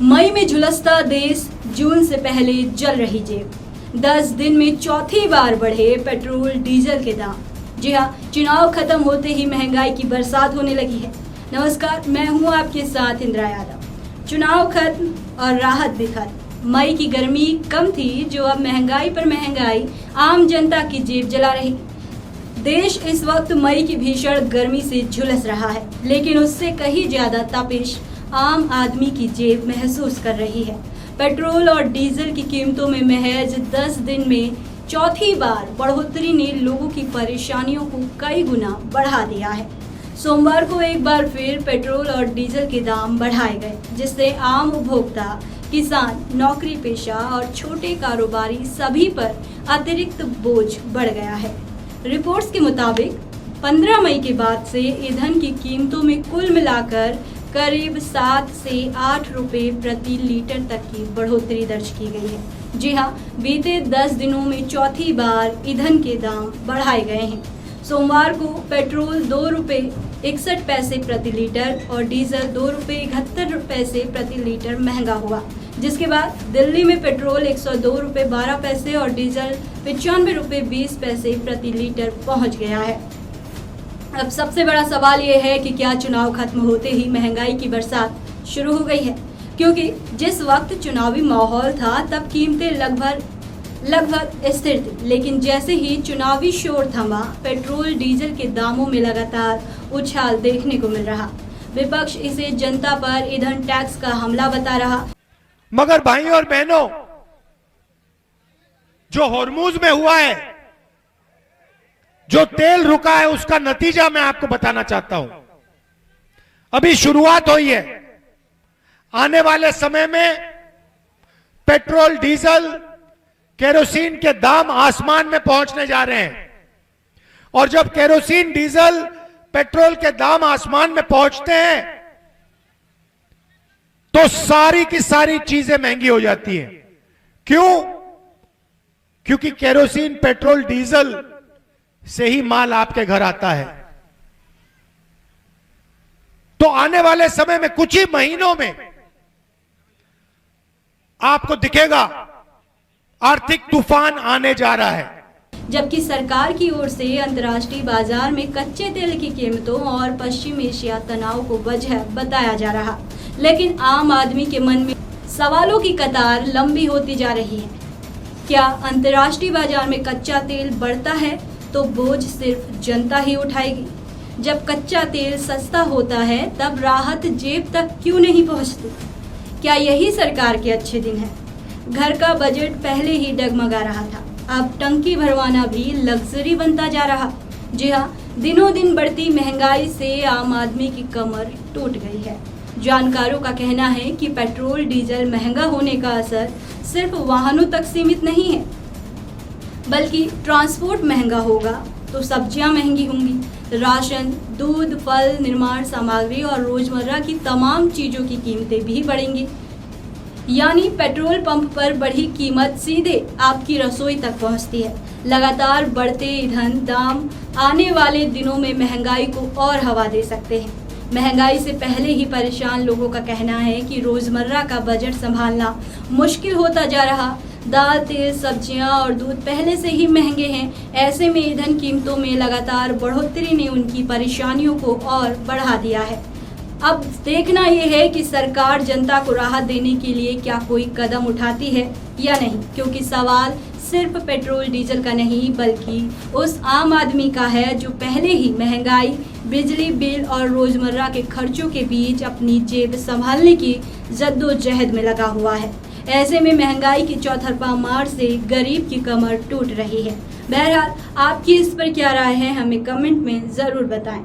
मई में झुलसता देश, जून से पहले जल रही जेब। 10 दिन में चौथी बार बढ़े पेट्रोल डीजल के दाम। जी हाँ, चुनाव खत्म होते ही महंगाई की बरसात होने लगी है। नमस्कार, मैं हूँ आपके साथ इंदिरा यादव। चुनाव खत्म और राहत भी खत्म। मई की गर्मी कम थी, जो अब महंगाई पर महंगाई आम जनता की जेब जला रही। देश इस वक्त मई की भीषण गर्मी से झुलस रहा है, लेकिन उससे कहीं ज्यादा तपिश आम आदमी की जेब महसूस कर रही है। पेट्रोल और डीजल की कीमतों में महज 10 दिन में चौथी बार बढ़ोतरी ने लोगों की परेशानियों को कई गुना बढ़ा दिया है। सोमवार को एक बार फिर पेट्रोल और डीजल के दाम बढ़ाए गए, जिससे आम उपभोक्ता, किसान, नौकरी पेशा और छोटे कारोबारी सभी पर अतिरिक्त बोझ बढ़ गया है। रिपोर्ट्स के मुताबिक 15 मई के बाद से ईंधन की कीमतों में कुल मिलाकर करीब 7 से 8 रुपए प्रति लीटर तक की बढ़ोतरी दर्ज की गई है। जी हाँ, बीते 10 दिनों में चौथी बार ईंधन के दाम बढ़ाए गए हैं। सोमवार को पेट्रोल 2 रुपये 61 पैसे प्रति लीटर और डीजल 2 रुपये 71 पैसे प्रति लीटर महंगा हुआ, जिसके बाद दिल्ली में पेट्रोल 102 रुपये 12 पैसे और डीजल 95 रुपये 20 पैसे प्रति लीटर पहुंच गया है। अब सबसे बड़ा सवाल ये है कि क्या चुनाव खत्म होते ही महंगाई की बरसात शुरू हो गई है? क्योंकि जिस वक्त चुनावी माहौल था तब कीमतें लगभग स्थिर थी, लेकिन जैसे ही चुनावी शोर थमा, पेट्रोल डीजल के दामों में लगातार उछाल देखने को मिल रहा। विपक्ष इसे जनता पर ईंधन टैक्स का हमला बता रहा। मगर भाई और बहनों, जो होर्मुज में हुआ है, जो तेल रुका है, उसका नतीजा मैं आपको बताना चाहता हूं। अभी शुरुआत हुई है। आने वाले समय में पेट्रोल, डीजल, केरोसिन के दाम आसमान में पहुंचने जा रहे हैं। और जब केरोसिन, डीजल, पेट्रोल के दाम आसमान में पहुंचते हैं तो सारी की सारी चीजें महंगी हो जाती हैं। क्यों? क्योंकि केरोसिन, पेट्रोल, डीजल से ही माल आपके घर आता है। तो आने वाले समय में कुछ ही महीनों में आपको दिखेगा आर्थिक तूफान आने जा रहा है। जबकि सरकार की ओर से अंतर्राष्ट्रीय बाजार में कच्चे तेल की कीमतों और पश्चिम एशिया तनाव को वजह बताया जा रहा, लेकिन आम आदमी के मन में सवालों की कतार लंबी होती जा रही है। क्या अंतर्राष्ट्रीय बाजार में कच्चा तेल बढ़ता है तो बोझ सिर्फ जनता ही उठाएगी? जब कच्चा तेल सस्ता होता है तब राहत जेब तक क्यों नहीं पहुंचती? क्या यही सरकार के अच्छे दिन हैं? घर का बजट पहले ही डगमगा रहा था, अब टंकी भरवाना भी लग्जरी बनता जा रहा। जी हाँ, दिनों दिन बढ़ती महंगाई से आम आदमी की कमर टूट गई है। जानकारों का कहना है कि पेट्रोल, डीजल महंगा होने का असर सिर्फ वाहनों तक सीमित नहीं है, बल्कि ट्रांसपोर्ट महंगा होगा तो सब्जियां महंगी होंगी, राशन, दूध, फल, निर्माण सामग्री और रोजमर्रा की तमाम चीजों की कीमतें भी बढ़ेंगी। यानी पेट्रोल पंप पर बढ़ी कीमत सीधे आपकी रसोई तक पहुंचती है। लगातार बढ़ते ईंधन दाम आने वाले दिनों में महंगाई को और हवा दे सकते हैं। महंगाई से पहले ही परेशान लोगों का कहना है कि रोजमर्रा का बजट संभालना मुश्किल होता जा रहा। दाल, तेल, सब्जियां और दूध पहले से ही महंगे हैं। ऐसे में ईंधन कीमतों में लगातार बढ़ोतरी ने उनकी परेशानियों को और बढ़ा दिया है। अब देखना यह है कि सरकार जनता को राहत देने के लिए क्या कोई कदम उठाती है या नहीं, क्योंकि सवाल सिर्फ पेट्रोल डीजल का नहीं, बल्कि उस आम आदमी का है जो पहले ही महंगाई, बिजली बिल और रोजमर्रा के खर्चों के बीच अपनी जेब संभालने की जद्दोजहद में लगा हुआ है। ऐसे में महंगाई की चौतरफा मार से गरीब की कमर टूट रही है। बहरहाल, आपकी इस पर क्या राय है, हमें कमेंट में जरूर बताएं।